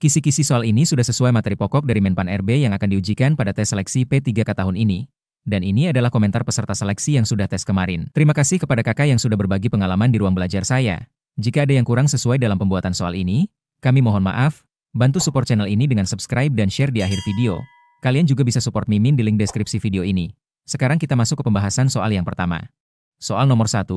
Kisi-kisi soal ini sudah sesuai materi pokok dari Menpan RB yang akan diujikan pada tes seleksi P3K tahun ini. Dan ini adalah komentar peserta seleksi yang sudah tes kemarin. Terima kasih kepada kakak yang sudah berbagi pengalaman di ruang belajar saya. Jika ada yang kurang sesuai dalam pembuatan soal ini, kami mohon maaf. Bantu support channel ini dengan subscribe dan share di akhir video. Kalian juga bisa support Mimin di link deskripsi video ini. Sekarang kita masuk ke pembahasan soal yang pertama. Soal nomor 1.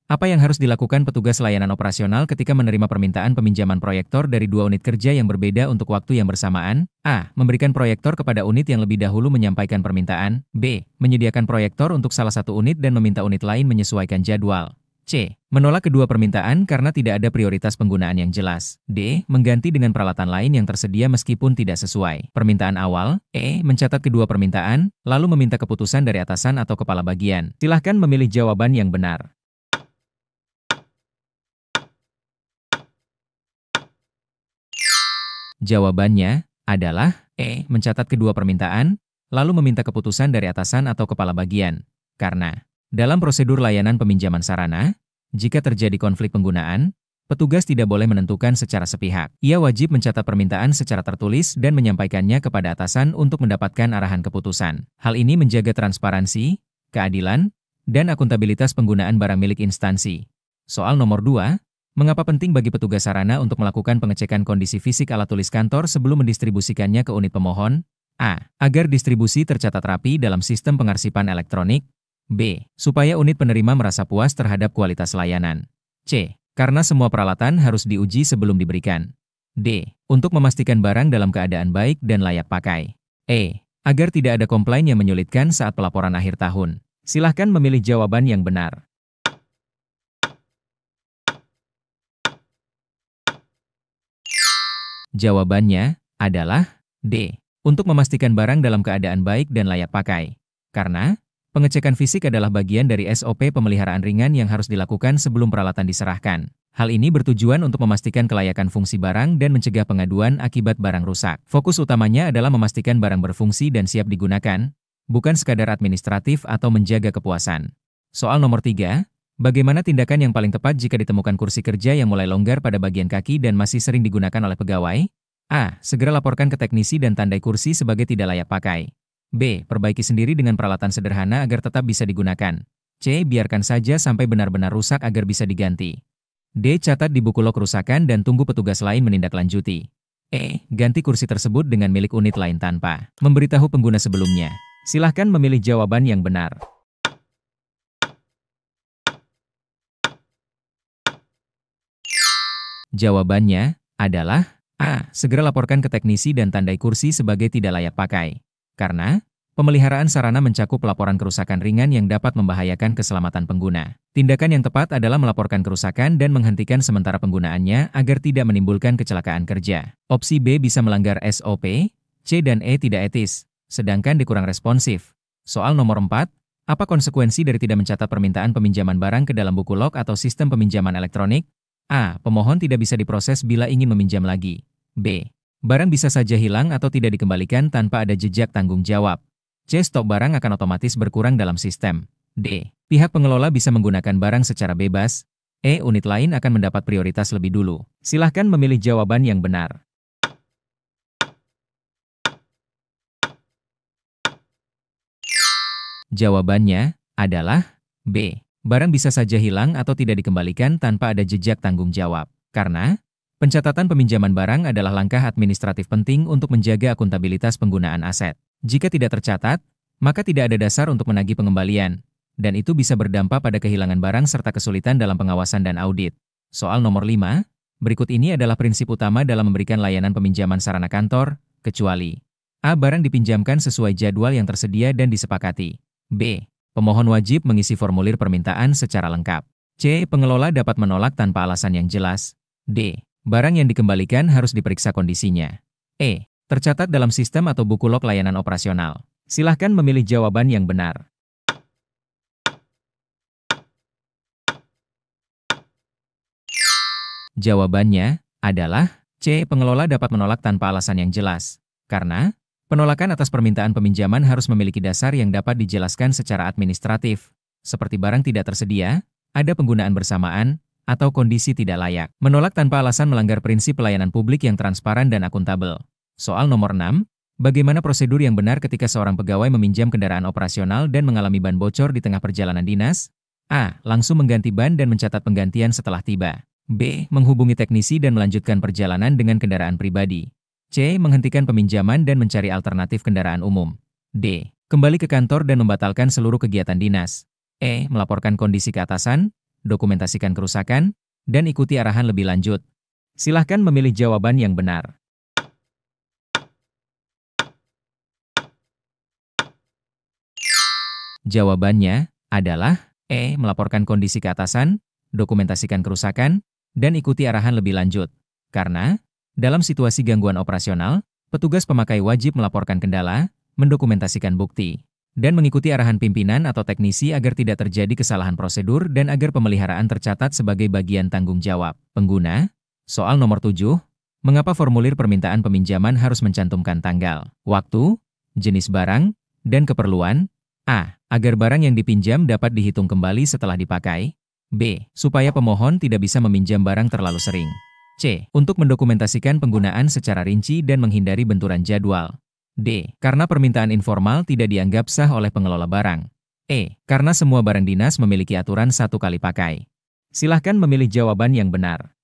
Apa yang harus dilakukan petugas layanan operasional ketika menerima permintaan peminjaman proyektor dari dua unit kerja yang berbeda untuk waktu yang bersamaan? A. Memberikan proyektor kepada unit yang lebih dahulu menyampaikan permintaan. B. Menyediakan proyektor untuk salah satu unit dan meminta unit lain menyesuaikan jadwal. C. Menolak kedua permintaan karena tidak ada prioritas penggunaan yang jelas. D. Mengganti dengan peralatan lain yang tersedia meskipun tidak sesuai permintaan awal. E. Mencatat kedua permintaan, lalu meminta keputusan dari atasan atau kepala bagian. Silahkan memilih jawaban yang benar. Jawabannya adalah E. Mencatat kedua permintaan, lalu meminta keputusan dari atasan atau kepala bagian. Karena dalam prosedur layanan peminjaman sarana, jika terjadi konflik penggunaan, petugas tidak boleh menentukan secara sepihak. Ia wajib mencatat permintaan secara tertulis dan menyampaikannya kepada atasan untuk mendapatkan arahan keputusan. Hal ini menjaga transparansi, keadilan, dan akuntabilitas penggunaan barang milik instansi. Soal nomor 2. Mengapa penting bagi petugas sarana untuk melakukan pengecekan kondisi fisik alat tulis kantor sebelum mendistribusikannya ke unit pemohon? A. Agar distribusi tercatat rapi dalam sistem pengarsipan elektronik. B. Supaya unit penerima merasa puas terhadap kualitas layanan. C. Karena semua peralatan harus diuji sebelum diberikan. D. Untuk memastikan barang dalam keadaan baik dan layak pakai. E. Agar tidak ada komplain yang menyulitkan saat pelaporan akhir tahun. Silahkan memilih jawaban yang benar. Jawabannya adalah D. Untuk memastikan barang dalam keadaan baik dan layak pakai. Karena pengecekan fisik adalah bagian dari SOP pemeliharaan ringan yang harus dilakukan sebelum peralatan diserahkan. Hal ini bertujuan untuk memastikan kelayakan fungsi barang dan mencegah pengaduan akibat barang rusak. Fokus utamanya adalah memastikan barang berfungsi dan siap digunakan, bukan sekadar administratif atau menjaga kepuasan. Soal nomor 3. Bagaimana tindakan yang paling tepat jika ditemukan kursi kerja yang mulai longgar pada bagian kaki dan masih sering digunakan oleh pegawai? A. Segera laporkan ke teknisi dan tandai kursi sebagai tidak layak pakai. B. Perbaiki sendiri dengan peralatan sederhana agar tetap bisa digunakan. C. Biarkan saja sampai benar-benar rusak agar bisa diganti. D. Catat di buku log kerusakan dan tunggu petugas lain menindaklanjuti. E. Ganti kursi tersebut dengan milik unit lain tanpa memberitahu pengguna sebelumnya. Silahkan memilih jawaban yang benar. Jawabannya adalah A. Segera laporkan ke teknisi dan tandai kursi sebagai tidak layak pakai. Karena pemeliharaan sarana mencakup laporan kerusakan ringan yang dapat membahayakan keselamatan pengguna. Tindakan yang tepat adalah melaporkan kerusakan dan menghentikan sementara penggunaannya agar tidak menimbulkan kecelakaan kerja. Opsi B bisa melanggar SOP, C dan E tidak etis, sedangkan D kurang responsif. Soal nomor 4. Apa konsekuensi dari tidak mencatat permintaan peminjaman barang ke dalam buku log atau sistem peminjaman elektronik? A. Pemohon tidak bisa diproses bila ingin meminjam lagi. B. Barang bisa saja hilang atau tidak dikembalikan tanpa ada jejak tanggung jawab. C. Stok barang akan otomatis berkurang dalam sistem. D. Pihak pengelola bisa menggunakan barang secara bebas. E. Unit lain akan mendapat prioritas lebih dulu. Silahkan memilih jawaban yang benar. Jawabannya adalah B. Barang bisa saja hilang atau tidak dikembalikan tanpa ada jejak tanggung jawab. Karena pencatatan peminjaman barang adalah langkah administratif penting untuk menjaga akuntabilitas penggunaan aset. Jika tidak tercatat, maka tidak ada dasar untuk menagih pengembalian, dan itu bisa berdampak pada kehilangan barang serta kesulitan dalam pengawasan dan audit. Soal nomor 5. Berikut ini adalah prinsip utama dalam memberikan layanan peminjaman sarana kantor, kecuali A. Barang dipinjamkan sesuai jadwal yang tersedia dan disepakati. B. Pemohon wajib mengisi formulir permintaan secara lengkap. C. Pengelola dapat menolak tanpa alasan yang jelas. D. Barang yang dikembalikan harus diperiksa kondisinya. E. Tercatat dalam sistem atau buku log layanan operasional. Silahkan memilih jawaban yang benar. Jawabannya adalah C. Pengelola dapat menolak tanpa alasan yang jelas. Karena penolakan atas permintaan peminjaman harus memiliki dasar yang dapat dijelaskan secara administratif, seperti barang tidak tersedia, ada penggunaan bersamaan, atau kondisi tidak layak. Menolak tanpa alasan melanggar prinsip pelayanan publik yang transparan dan akuntabel. Soal nomor 6. Bagaimana prosedur yang benar ketika seorang pegawai meminjam kendaraan operasional dan mengalami ban bocor di tengah perjalanan dinas? A. Langsung mengganti ban dan mencatat penggantian setelah tiba. B. Menghubungi teknisi dan melanjutkan perjalanan dengan kendaraan pribadi. C. Menghentikan peminjaman dan mencari alternatif kendaraan umum. D. Kembali ke kantor dan membatalkan seluruh kegiatan dinas. E. Melaporkan kondisi ke atasan, dokumentasikan kerusakan, dan ikuti arahan lebih lanjut. Silahkan memilih jawaban yang benar. Jawabannya adalah E. Melaporkan kondisi ke atasan, dokumentasikan kerusakan, dan ikuti arahan lebih lanjut. Karena, dalam situasi gangguan operasional, petugas pemakai wajib melaporkan kendala, mendokumentasikan bukti, dan mengikuti arahan pimpinan atau teknisi agar tidak terjadi kesalahan prosedur dan agar pemeliharaan tercatat sebagai bagian tanggung jawab pengguna. Soal nomor 7. Mengapa formulir permintaan peminjaman harus mencantumkan tanggal, waktu, jenis barang, dan keperluan? A. Agar barang yang dipinjam dapat dihitung kembali setelah dipakai. B. Supaya pemohon tidak bisa meminjam barang terlalu sering. C. Untuk mendokumentasikan penggunaan secara rinci dan menghindari benturan jadwal. D. Karena permintaan informal tidak dianggap sah oleh pengelola barang. E. Karena semua barang dinas memiliki aturan satu kali pakai. Silahkan memilih jawaban yang benar.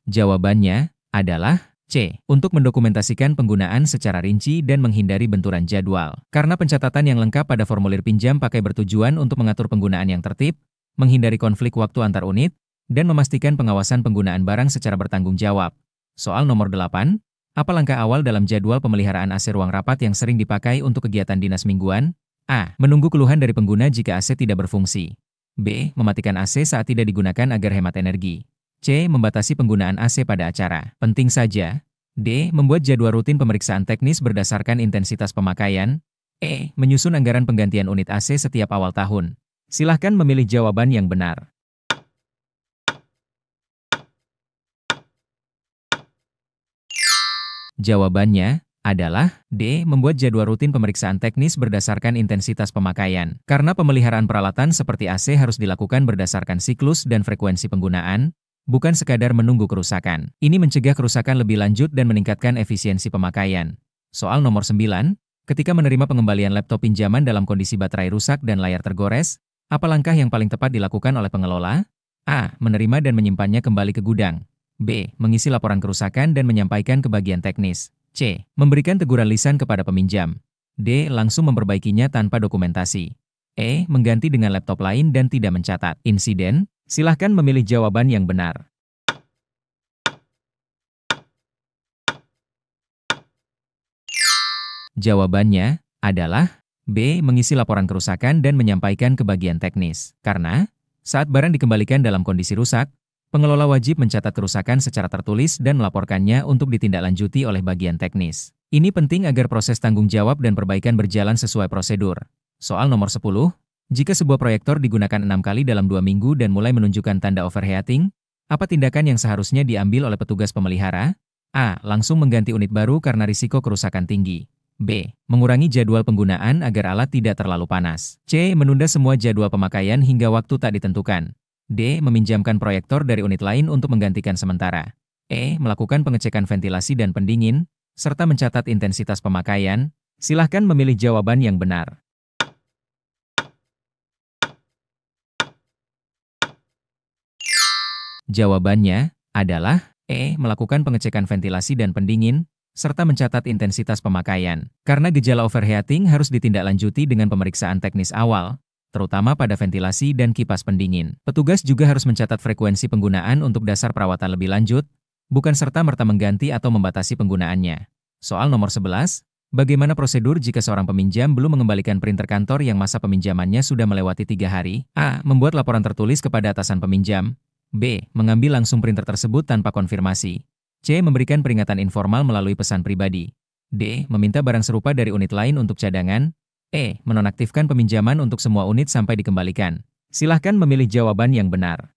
Jawabannya adalah C. Untuk mendokumentasikan penggunaan secara rinci dan menghindari benturan jadwal. Karena pencatatan yang lengkap pada formulir pinjam pakai bertujuan untuk mengatur penggunaan yang tertib, menghindari konflik waktu antar unit, dan memastikan pengawasan penggunaan barang secara bertanggung jawab. Soal nomor 8. Apa langkah awal dalam jadwal pemeliharaan AC ruang rapat yang sering dipakai untuk kegiatan dinas mingguan? A. Menunggu keluhan dari pengguna jika AC tidak berfungsi. B. Mematikan AC saat tidak digunakan agar hemat energi. C. Membatasi penggunaan AC pada acara penting saja. D. Membuat jadwal rutin pemeriksaan teknis berdasarkan intensitas pemakaian. E. Menyusun anggaran penggantian unit AC setiap awal tahun. Silahkan memilih jawaban yang benar. Jawabannya adalah D. Membuat jadwal rutin pemeriksaan teknis berdasarkan intensitas pemakaian. Karena pemeliharaan peralatan seperti AC harus dilakukan berdasarkan siklus dan frekuensi penggunaan, bukan sekadar menunggu kerusakan. Ini mencegah kerusakan lebih lanjut dan meningkatkan efisiensi pemakaian. Soal nomor 9. Ketika menerima pengembalian laptop pinjaman dalam kondisi baterai rusak dan layar tergores, apa langkah yang paling tepat dilakukan oleh pengelola? A. Menerima dan menyimpannya kembali ke gudang. B. Mengisi laporan kerusakan dan menyampaikan ke bagian teknis. C. Memberikan teguran lisan kepada peminjam. D. Langsung memperbaikinya tanpa dokumentasi. E. Mengganti dengan laptop lain dan tidak mencatat insiden. Silahkan memilih jawaban yang benar. Jawabannya adalah B. Mengisi laporan kerusakan dan menyampaikan ke bagian teknis. Karena, saat barang dikembalikan dalam kondisi rusak, pengelola wajib mencatat kerusakan secara tertulis dan melaporkannya untuk ditindaklanjuti oleh bagian teknis. Ini penting agar proses tanggung jawab dan perbaikan berjalan sesuai prosedur. Soal nomor 10. Jika sebuah proyektor digunakan 6 kali dalam 2 minggu dan mulai menunjukkan tanda overheating, apa tindakan yang seharusnya diambil oleh petugas pemelihara? A. Langsung mengganti unit baru karena risiko kerusakan tinggi. B. Mengurangi jadwal penggunaan agar alat tidak terlalu panas. C. Menunda semua jadwal pemakaian hingga waktu tak ditentukan. D. Meminjamkan proyektor dari unit lain untuk menggantikan sementara. E. Melakukan pengecekan ventilasi dan pendingin, serta mencatat intensitas pemakaian. Silahkan memilih jawaban yang benar. Jawabannya adalah E. Melakukan pengecekan ventilasi dan pendingin, serta mencatat intensitas pemakaian. Karena gejala overheating harus ditindaklanjuti dengan pemeriksaan teknis awal, terutama pada ventilasi dan kipas pendingin. Petugas juga harus mencatat frekuensi penggunaan untuk dasar perawatan lebih lanjut, bukan serta-merta mengganti atau membatasi penggunaannya. Soal nomor 11. Bagaimana prosedur jika seorang peminjam belum mengembalikan printer kantor yang masa peminjamannya sudah melewati 3 hari? A. Membuat laporan tertulis kepada atasan peminjam. B. Mengambil langsung printer tersebut tanpa konfirmasi. C. Memberikan peringatan informal melalui pesan pribadi. D. Meminta barang serupa dari unit lain untuk cadangan. E. Menonaktifkan peminjaman untuk semua unit sampai dikembalikan. Silahkan memilih jawaban yang benar.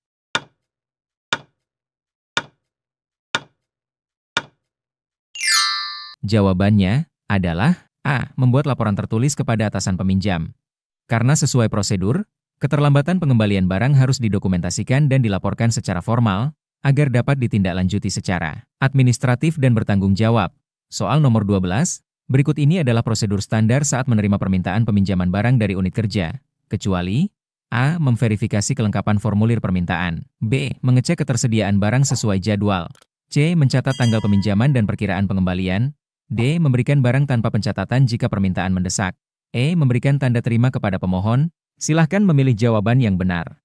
Jawabannya adalah A. Membuat laporan tertulis kepada atasan peminjam. Karena sesuai prosedur, keterlambatan pengembalian barang harus didokumentasikan dan dilaporkan secara formal, agar dapat ditindaklanjuti secara administratif dan bertanggung jawab. Soal nomor 12, berikut ini adalah prosedur standar saat menerima permintaan peminjaman barang dari unit kerja, kecuali A. Memverifikasi kelengkapan formulir permintaan. B. Mengecek ketersediaan barang sesuai jadwal. C. Mencatat tanggal peminjaman dan perkiraan pengembalian. D. Memberikan barang tanpa pencatatan jika permintaan mendesak. E. Memberikan tanda terima kepada pemohon. Silahkan memilih jawaban yang benar.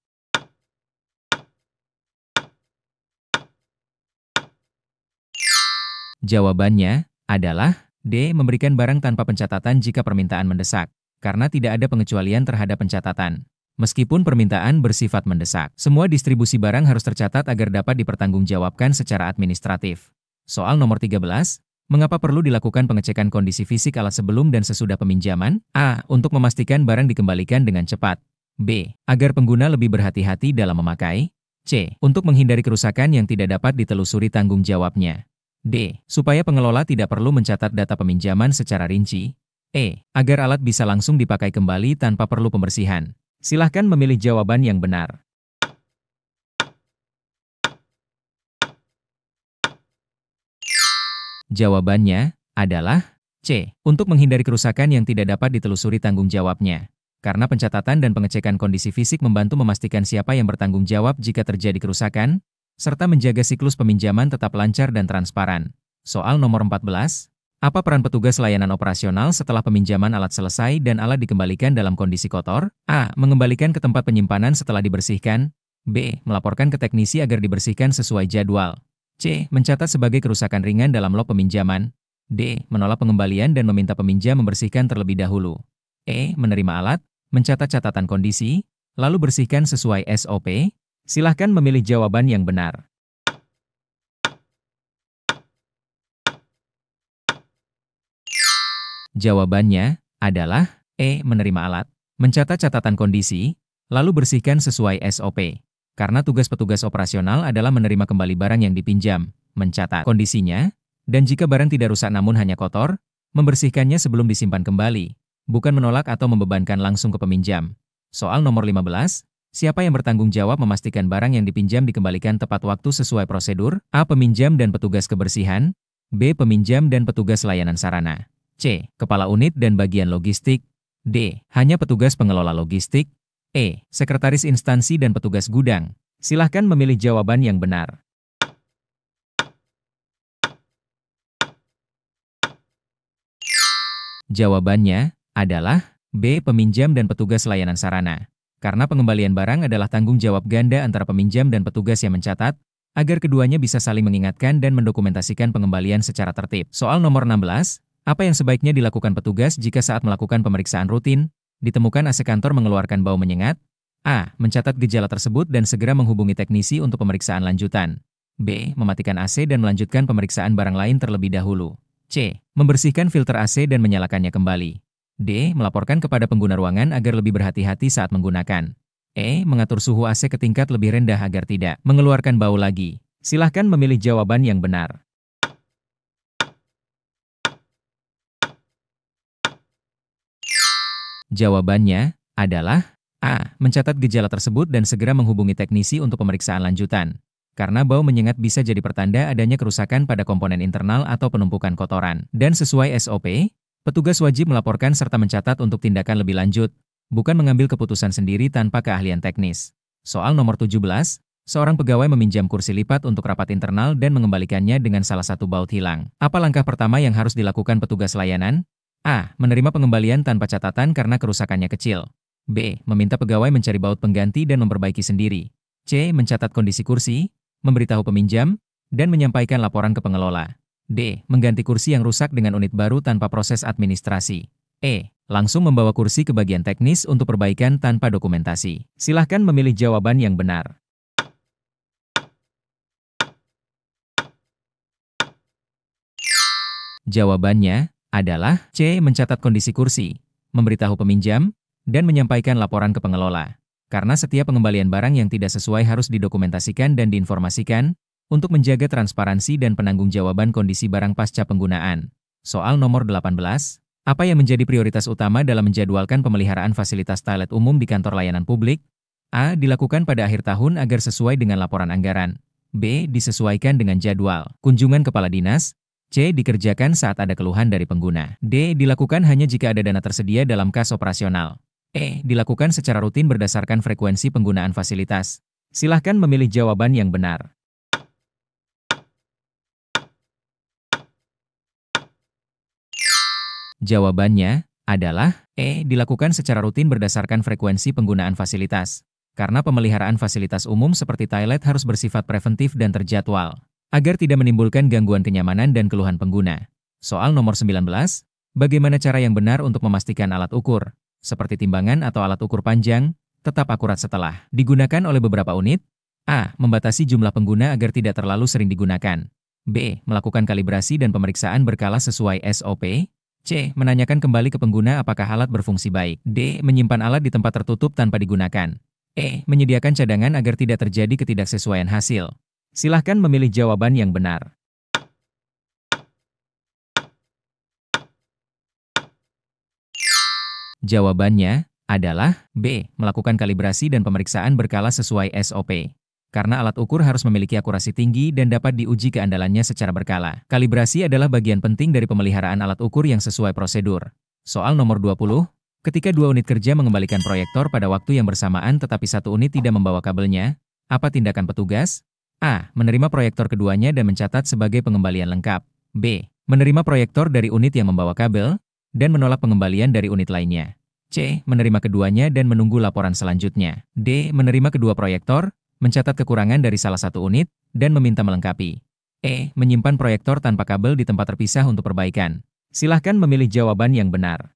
Jawabannya adalah D. Memberikan barang tanpa pencatatan jika permintaan mendesak, karena tidak ada pengecualian terhadap pencatatan. Meskipun permintaan bersifat mendesak, semua distribusi barang harus tercatat agar dapat dipertanggungjawabkan secara administratif. Soal nomor 13, mengapa perlu dilakukan pengecekan kondisi fisik alat sebelum dan sesudah peminjaman? A. Untuk memastikan barang dikembalikan dengan cepat. B. Agar pengguna lebih berhati-hati dalam memakai. C. Untuk menghindari kerusakan yang tidak dapat ditelusuri tanggung jawabnya. D. Supaya pengelola tidak perlu mencatat data peminjaman secara rinci. E. Agar alat bisa langsung dipakai kembali tanpa perlu pembersihan. Silahkan memilih jawaban yang benar. Jawabannya adalah C. Untuk menghindari kerusakan yang tidak dapat ditelusuri tanggung jawabnya. Karena pencatatan dan pengecekan kondisi fisik membantu memastikan siapa yang bertanggung jawab jika terjadi kerusakan, serta menjaga siklus peminjaman tetap lancar dan transparan. Soal nomor 14. Apa peran petugas layanan operasional setelah peminjaman alat selesai dan alat dikembalikan dalam kondisi kotor? A. Mengembalikan ke tempat penyimpanan setelah dibersihkan. B. Melaporkan ke teknisi agar dibersihkan sesuai jadwal. C. Mencatat sebagai kerusakan ringan dalam log peminjaman. D. Menolak pengembalian dan meminta peminjam membersihkan terlebih dahulu. E. Menerima alat, mencatat catatan kondisi, lalu bersihkan sesuai SOP. Silahkan memilih jawaban yang benar. Jawabannya adalah E. Menerima alat, mencatat catatan kondisi, lalu bersihkan sesuai SOP. Karena tugas petugas operasional adalah menerima kembali barang yang dipinjam, mencatat kondisinya, dan jika barang tidak rusak namun hanya kotor, membersihkannya sebelum disimpan kembali, bukan menolak atau membebankan langsung ke peminjam. Soal nomor 15, siapa yang bertanggung jawab memastikan barang yang dipinjam dikembalikan tepat waktu sesuai prosedur? A. Peminjam dan petugas kebersihan. B. Peminjam dan petugas layanan sarana. C. Kepala unit dan bagian logistik. D. Hanya petugas pengelola logistik. E. Sekretaris instansi dan petugas gudang. Silahkan memilih jawaban yang benar. Jawabannya adalah B. Peminjam dan petugas layanan sarana. Karena pengembalian barang adalah tanggung jawab ganda antara peminjam dan petugas yang mencatat, agar keduanya bisa saling mengingatkan dan mendokumentasikan pengembalian secara tertib. Soal nomor 16. Apa yang sebaiknya dilakukan petugas jika saat melakukan pemeriksaan rutin, ditemukan AC kantor mengeluarkan bau menyengat? A. Mencatat gejala tersebut dan segera menghubungi teknisi untuk pemeriksaan lanjutan. B. Mematikan AC dan melanjutkan pemeriksaan barang lain terlebih dahulu. C. Membersihkan filter AC dan menyalakannya kembali. D. Melaporkan kepada pengguna ruangan agar lebih berhati-hati saat menggunakan. E. Mengatur suhu AC ke tingkat lebih rendah agar tidak mengeluarkan bau lagi. Silahkan memilih jawaban yang benar. Jawabannya adalah A. Mencatat gejala tersebut dan segera menghubungi teknisi untuk pemeriksaan lanjutan. Karena bau menyengat bisa jadi pertanda adanya kerusakan pada komponen internal atau penumpukan kotoran. Dan sesuai SOP, petugas wajib melaporkan serta mencatat untuk tindakan lebih lanjut, bukan mengambil keputusan sendiri tanpa keahlian teknis. Soal nomor 17, seorang pegawai meminjam kursi lipat untuk rapat internal dan mengembalikannya dengan salah satu baut hilang. Apa langkah pertama yang harus dilakukan petugas layanan? A. Menerima pengembalian tanpa catatan karena kerusakannya kecil. B. Meminta pegawai mencari baut pengganti dan memperbaiki sendiri. C. Mencatat kondisi kursi, memberitahu peminjam, dan menyampaikan laporan ke pengelola. D. Mengganti kursi yang rusak dengan unit baru tanpa proses administrasi. E. Langsung membawa kursi ke bagian teknis untuk perbaikan tanpa dokumentasi. Silahkan memilih jawaban yang benar. Jawabannya adalah C. Mencatat kondisi kursi, memberitahu peminjam, dan menyampaikan laporan ke pengelola. Karena setiap pengembalian barang yang tidak sesuai harus didokumentasikan dan diinformasikan, untuk menjaga transparansi dan penanggung jawaban kondisi barang pasca penggunaan. Soal nomor 18. Apa yang menjadi prioritas utama dalam menjadwalkan pemeliharaan fasilitas toilet umum di kantor layanan publik? A. Dilakukan pada akhir tahun agar sesuai dengan laporan anggaran. B. Disesuaikan dengan jadwal kunjungan kepala dinas. C. Dikerjakan saat ada keluhan dari pengguna. D. Dilakukan hanya jika ada dana tersedia dalam kas operasional. E. Dilakukan secara rutin berdasarkan frekuensi penggunaan fasilitas. Silahkan memilih jawaban yang benar. Jawabannya adalah E. Dilakukan secara rutin berdasarkan frekuensi penggunaan fasilitas. Karena pemeliharaan fasilitas umum seperti toilet harus bersifat preventif dan terjadwal, agar tidak menimbulkan gangguan kenyamanan dan keluhan pengguna. Soal nomor 19, bagaimana cara yang benar untuk memastikan alat ukur, seperti timbangan atau alat ukur panjang, tetap akurat setelah digunakan oleh beberapa unit? A. Membatasi jumlah pengguna agar tidak terlalu sering digunakan. B. Melakukan kalibrasi dan pemeriksaan berkala sesuai SOP. C. Menanyakan kembali ke pengguna apakah alat berfungsi baik. D. Menyimpan alat di tempat tertutup tanpa digunakan. E. Menyediakan cadangan agar tidak terjadi ketidaksesuaian hasil. Silahkan memilih jawaban yang benar. Jawabannya adalah B. Melakukan kalibrasi dan pemeriksaan berkala sesuai SOP. Karena alat ukur harus memiliki akurasi tinggi dan dapat diuji keandalannya secara berkala. Kalibrasi adalah bagian penting dari pemeliharaan alat ukur yang sesuai prosedur. Soal nomor 20. Ketika dua unit kerja mengembalikan proyektor pada waktu yang bersamaan tetapi satu unit tidak membawa kabelnya, apa tindakan petugas? A. Menerima proyektor keduanya dan mencatat sebagai pengembalian lengkap. B. Menerima proyektor dari unit yang membawa kabel dan menolak pengembalian dari unit lainnya. C. Menerima keduanya dan menunggu laporan selanjutnya. D. Menerima kedua proyektor, mencatat kekurangan dari salah satu unit, dan meminta melengkapi. E. Menyimpan proyektor tanpa kabel di tempat terpisah untuk perbaikan. Silahkan memilih jawaban yang benar.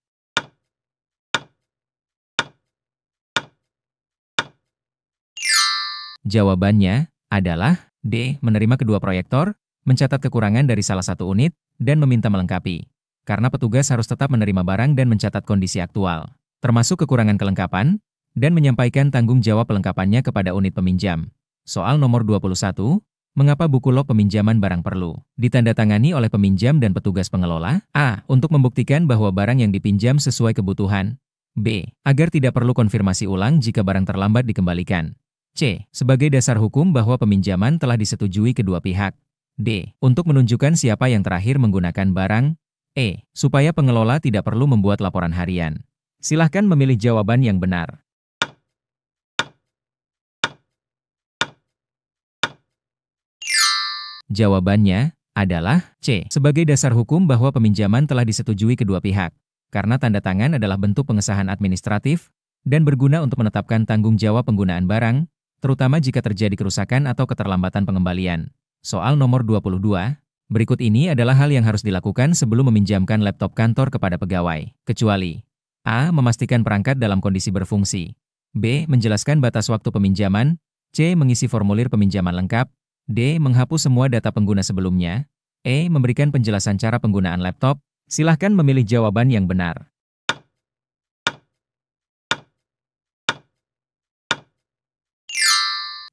Jawabannya adalah D. Menerima kedua proyektor, mencatat kekurangan dari salah satu unit, dan meminta melengkapi. Karena petugas harus tetap menerima barang dan mencatat kondisi aktual, termasuk kekurangan kelengkapan, dan menyampaikan tanggung jawab pelengkapannya kepada unit peminjam. Soal nomor 21, mengapa buku log peminjaman barang perlu ditandatangani oleh peminjam dan petugas pengelola? A. Untuk membuktikan bahwa barang yang dipinjam sesuai kebutuhan. B. Agar tidak perlu konfirmasi ulang jika barang terlambat dikembalikan. C. Sebagai dasar hukum bahwa peminjaman telah disetujui kedua pihak. D. Untuk menunjukkan siapa yang terakhir menggunakan barang. E. Supaya pengelola tidak perlu membuat laporan harian. Silahkan memilih jawaban yang benar. Jawabannya adalah C. Sebagai dasar hukum bahwa peminjaman telah disetujui kedua pihak. Karena tanda tangan adalah bentuk pengesahan administratif dan berguna untuk menetapkan tanggung jawab penggunaan barang, terutama jika terjadi kerusakan atau keterlambatan pengembalian. Soal nomor 22. Berikut ini adalah hal yang harus dilakukan sebelum meminjamkan laptop kantor kepada pegawai, kecuali A. Memastikan perangkat dalam kondisi berfungsi. B. Menjelaskan batas waktu peminjaman. C. Mengisi formulir peminjaman lengkap. D. Menghapus semua data pengguna sebelumnya. E. Memberikan penjelasan cara penggunaan laptop. Silahkan memilih jawaban yang benar.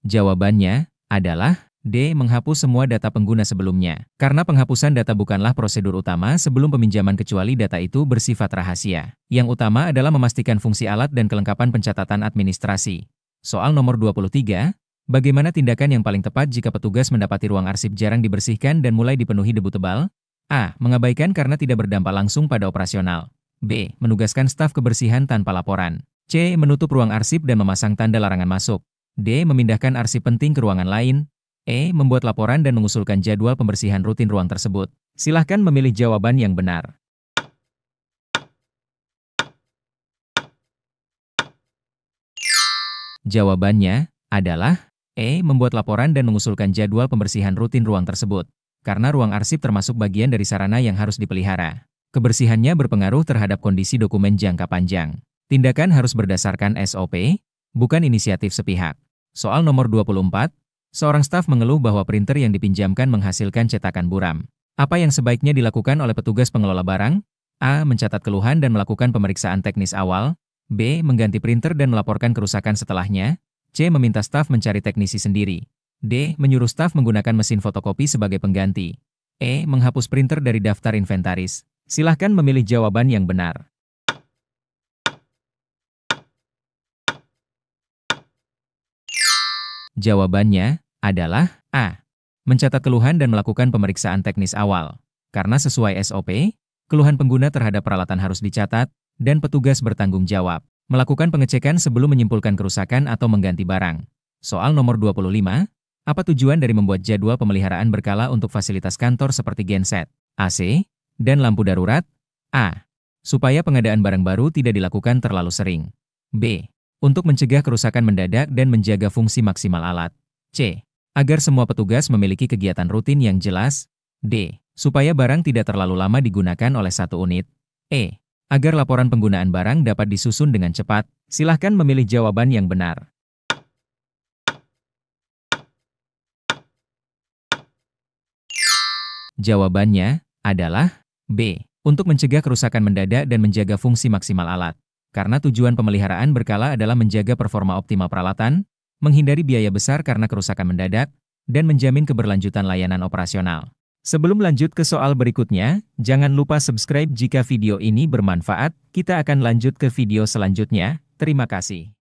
Jawabannya adalah D. Menghapus semua data pengguna sebelumnya. Karena penghapusan data bukanlah prosedur utama sebelum peminjaman kecuali data itu bersifat rahasia. Yang utama adalah memastikan fungsi alat dan kelengkapan pencatatan administrasi. Soal nomor 23. Bagaimana tindakan yang paling tepat jika petugas mendapati ruang arsip jarang dibersihkan dan mulai dipenuhi debu tebal? A. Mengabaikan karena tidak berdampak langsung pada operasional. B. Menugaskan staf kebersihan tanpa laporan. C. Menutup ruang arsip dan memasang tanda larangan masuk. D. Memindahkan arsip penting ke ruangan lain. E. Membuat laporan dan mengusulkan jadwal pembersihan rutin ruang tersebut. Silahkan memilih jawaban yang benar. Jawabannya adalah E. Membuat laporan dan mengusulkan jadwal pembersihan rutin ruang tersebut. Karena ruang arsip termasuk bagian dari sarana yang harus dipelihara. Kebersihannya berpengaruh terhadap kondisi dokumen jangka panjang. Tindakan harus berdasarkan SOP, bukan inisiatif sepihak. Soal nomor 24, seorang staf mengeluh bahwa printer yang dipinjamkan menghasilkan cetakan buram. Apa yang sebaiknya dilakukan oleh petugas pengelola barang? A. Mencatat keluhan dan melakukan pemeriksaan teknis awal. B. Mengganti printer dan melaporkan kerusakan setelahnya. C. Meminta staf mencari teknisi sendiri. D. Menyuruh staf menggunakan mesin fotokopi sebagai pengganti. E. Menghapus printer dari daftar inventaris. Silahkan memilih jawaban yang benar. Jawabannya adalah A. Mencatat keluhan dan melakukan pemeriksaan teknis awal. Karena sesuai SOP, keluhan pengguna terhadap peralatan harus dicatat, dan petugas bertanggung jawab melakukan pengecekan sebelum menyimpulkan kerusakan atau mengganti barang. Soal nomor 25, apa tujuan dari membuat jadwal pemeliharaan berkala untuk fasilitas kantor seperti genset, AC, dan lampu darurat? A. Supaya pengadaan barang baru tidak dilakukan terlalu sering. B. Untuk mencegah kerusakan mendadak dan menjaga fungsi maksimal alat. C. Agar semua petugas memiliki kegiatan rutin yang jelas. D. Supaya barang tidak terlalu lama digunakan oleh satu unit. E. Agar laporan penggunaan barang dapat disusun dengan cepat. Silahkan memilih jawaban yang benar. Jawabannya adalah B. Untuk mencegah kerusakan mendadak dan menjaga fungsi maksimal alat. Karena tujuan pemeliharaan berkala adalah menjaga performa optimal peralatan, menghindari biaya besar karena kerusakan mendadak, dan menjamin keberlanjutan layanan operasional. Sebelum lanjut ke soal berikutnya, jangan lupa subscribe jika video ini bermanfaat. Kita akan lanjut ke video selanjutnya. Terima kasih.